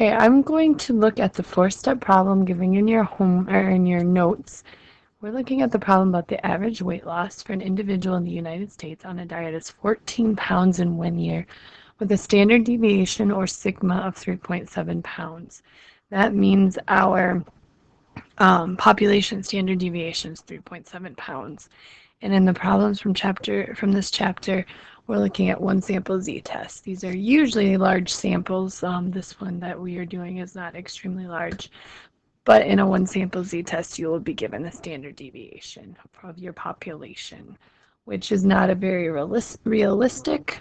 Okay, I'm going to look at the four-step problem given in your home or in your notes. We're looking at the problem about the average weight loss for an individual in the United States on a diet is 14 pounds in 1 year with a standard deviation or sigma of 3.7 pounds. That means our population standard deviation is 3.7 pounds. And in the problems from this chapter, we're looking at one sample z-test. These are usually large samples. This one that we are doing is not extremely large, but in a one sample z-test, you will be given the standard deviation of your population, which is not a very realistic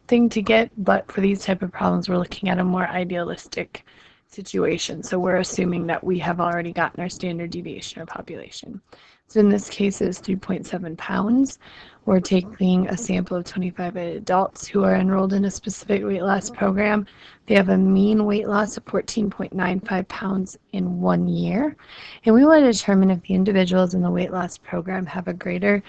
thing to get, but for these type of problems, we're looking at a more idealistic situation. So we're assuming that we have already gotten our standard deviation or population. So in this case, it's 3.7 pounds. We're taking a sample of 25 adults who are enrolled in a specific weight loss program. They have a mean weight loss of 14.95 pounds in 1 year. And we want to determine if the individuals in the weight loss program have a greater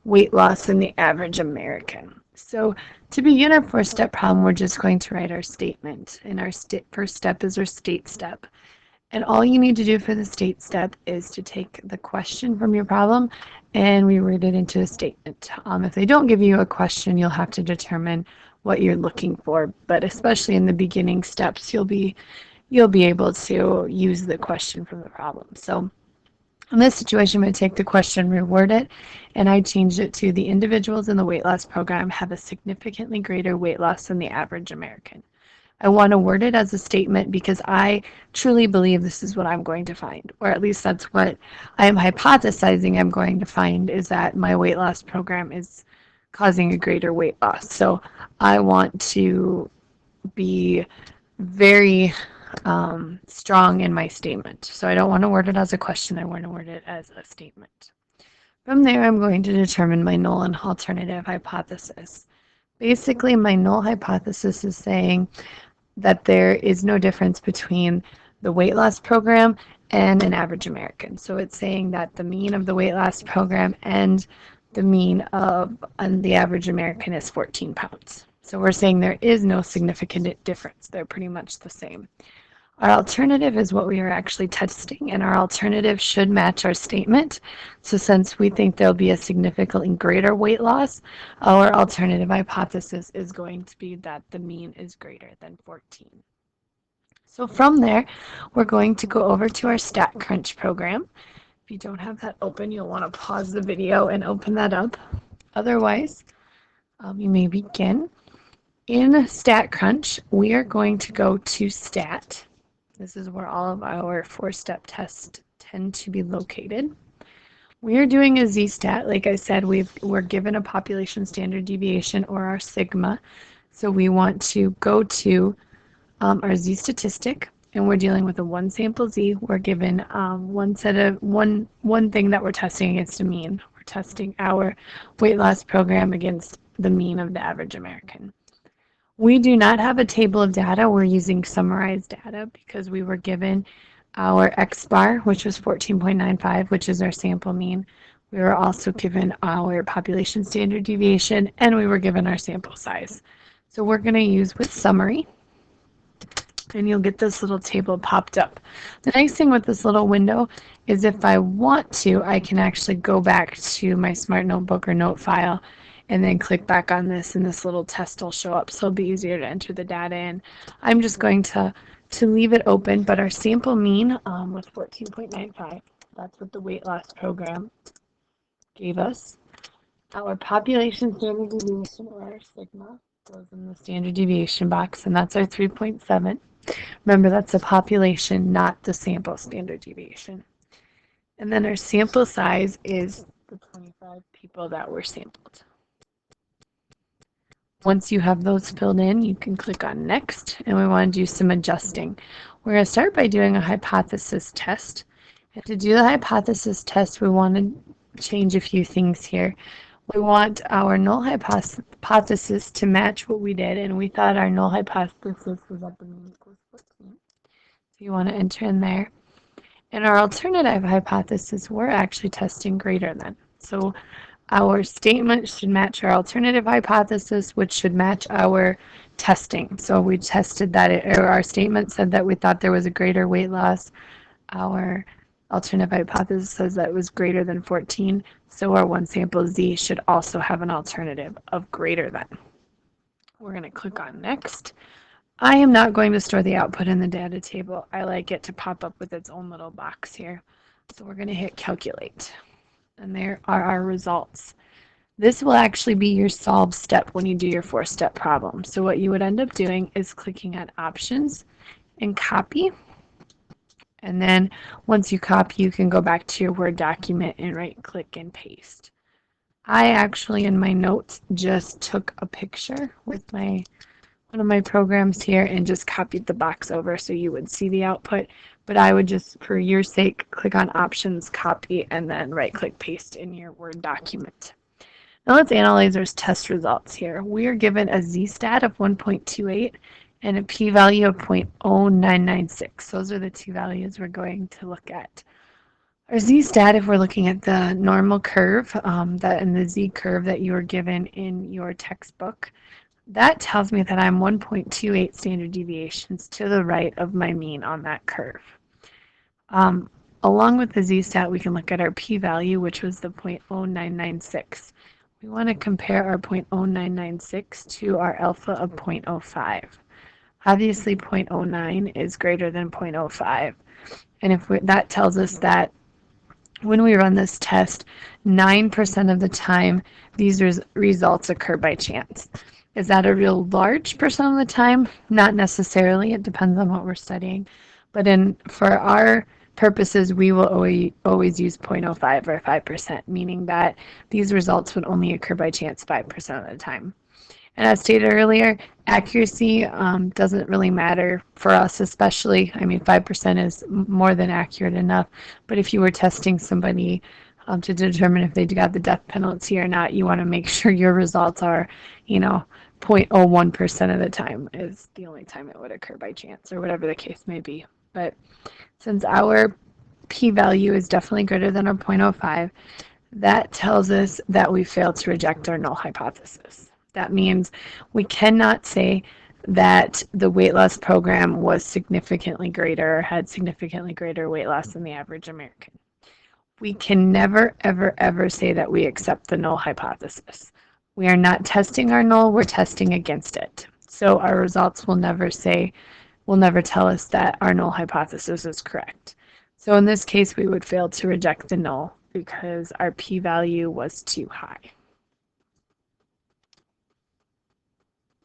weight loss than the average American. So to begin our four-step problem, we're just going to write our statement. And our first step is our state step. And all you need to do for the state step is to take the question from your problem and reword it into a statement. If they don't give you a question, you'll have to determine what you're looking for. But especially in the beginning steps, you'll be able to use the question from the problem. So in this situation, I'm going to take the question, reword it, and I changed it to the individuals in the weight loss program have a significantly greater weight loss than the average American. I want to word it as a statement because I truly believe this is what I'm going to find, or at least that's what I am hypothesizing I'm going to find, is that my weight loss program is causing a greater weight loss. So I want to be very strong in my statement. So I don't want to word it as a question, I want to word it as a statement. From there, I'm going to determine my null and alternative hypothesis. Basically, my null hypothesis is saying that there is no difference between the weight loss program and an average American. So it's saying that the mean of the weight loss program and the mean of the average American is 14 pounds. So we're saying there is no significant difference. They're pretty much the same. Our alternative is what we are actually testing, and our alternative should match our statement. So since we think there'll be a significantly greater weight loss, our alternative hypothesis is going to be that the mean is greater than 14. So from there, we're going to go over to our StatCrunch program. If you don't have that open, you'll want to pause the video and open that up. Otherwise, you may begin. In StatCrunch, we are going to go to Stat. This is where all of our four-step tests tend to be located. We are doing a z-stat. Like I said, we're given a population standard deviation, or our sigma. So we want to go to our z-statistic, and we're dealing with a one sample z. We're given one thing that we're testing against a mean. We're testing our weight loss program against the mean of the average American. We do not have a table of data. We're using summarized data because we were given our x-bar, which was 14.95, which is our sample mean. We were also given our population standard deviation, and we were given our sample size. So we're going to use with summary, and you'll get this little table popped up. The nice thing with this little window is if I want to, I can actually go back to my Smart Notebook or note file and then click back on this, and this little test will show up, so it'll be easier to enter the data in. I'm just going to leave it open, but our sample mean was 14.95. That's what the weight loss program gave us. Our population standard deviation, or our sigma, goes in the standard deviation box, and that's our 3.7. Remember, that's the population, not the sample standard deviation. And then our sample size is the 25 people that were sampled. Once you have those filled in, you can click on Next, and we want to do some adjusting. We're going to start by doing a hypothesis test. And to do the hypothesis test, we want to change a few things here. We want our null hypothesis to match what we did, and we thought our null hypothesis was that the mean equals 14. So you want to enter in there. And our alternative hypothesis, we're actually testing greater than. So Our statement should match our alternative hypothesis, which should match our testing. So we tested that or our statement said that we thought there was a greater weight loss. Our alternative hypothesis says that it was greater than 14. So our one sample Z should also have an alternative of greater than. We're going to click on next. I am not going to store the output in the data table. I like it to pop up with its own little box here. So we're going to hit calculate. And there are our results. This will actually be your solve step when you do your 4-step problem. So what you would end up doing is clicking on options and copy. And then once you copy, you can go back to your Word document and right click and paste. I actually in my notes just took a picture with one of my programs here and just copied the box over so you would see the output. But I would just, for your sake, click on options, copy, and then right click paste in your Word document. Now let's analyze our test results here. We are given a z-stat of 1.28 and a p-value of 0.0996. Those are the two values we're going to look at. Our z-stat, if we're looking at the normal curve, that and the z-curve that you were given in your textbook, that tells me that I'm 1.28 standard deviations to the right of my mean on that curve. Along with the z-stat, we can look at our p-value, which was the 0.0996. We want to compare our 0.0996 to our alpha of 0.05. Obviously, 0.09 is greater than 0.05. And that tells us that when we run this test, 9% of the time, these results occur by chance. Is that a real large percent of the time? Not necessarily. It depends on what we're studying. But for our purposes, we will always use 0.05 or 5%, meaning that these results would only occur by chance 5% of the time. And as stated earlier, accuracy doesn't really matter for us, especially, 5% is more than accurate enough. But if you were testing somebody to determine if they got the death penalty or not, you want to make sure your results are, 0.01% of the time is the only time it would occur by chance, or whatever the case may be. But since our p-value is definitely greater than our 0.05, that tells us that we failed to reject our null hypothesis. That means we cannot say that the weight loss program was significantly greater or had significantly greater weight loss than the average American. We can never, ever, ever say that we accept the null hypothesis. We are not testing our null, we're testing against it. So our results will never tell us that our null hypothesis is correct. So in this case, we would fail to reject the null because our p-value was too high.